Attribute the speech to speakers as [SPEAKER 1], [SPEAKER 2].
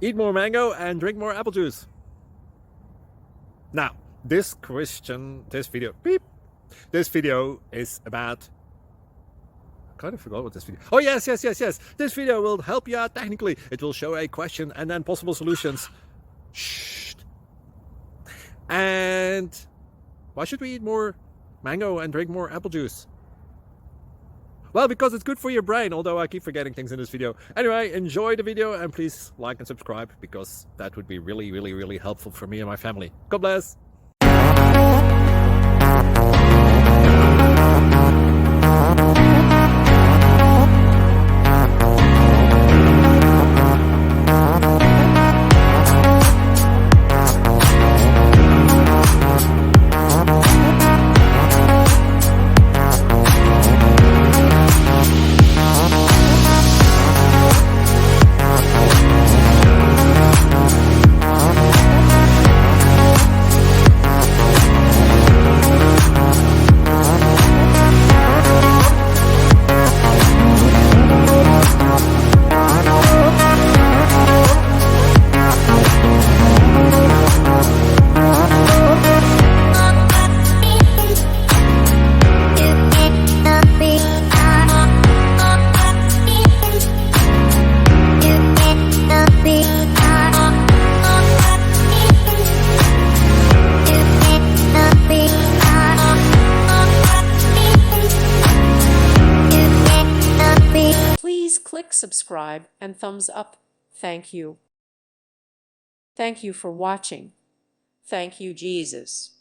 [SPEAKER 1] eat more mango and drink more apple juice. Now, this video is about, I kind of forgot what this video. Oh, yes. This video will help you out technically. It will show a question and then possible solutions. Shh. And why should we eat more mango and drink more apple juice? Well, because it's good for your brain, although I keep forgetting things in this video. Anyway, enjoy the video and please like and subscribe, because that would be really helpful for me and my family. God bless!
[SPEAKER 2] Please click subscribe and thumbs up. Thank you. Thank you for watching. Thank you, Jesus.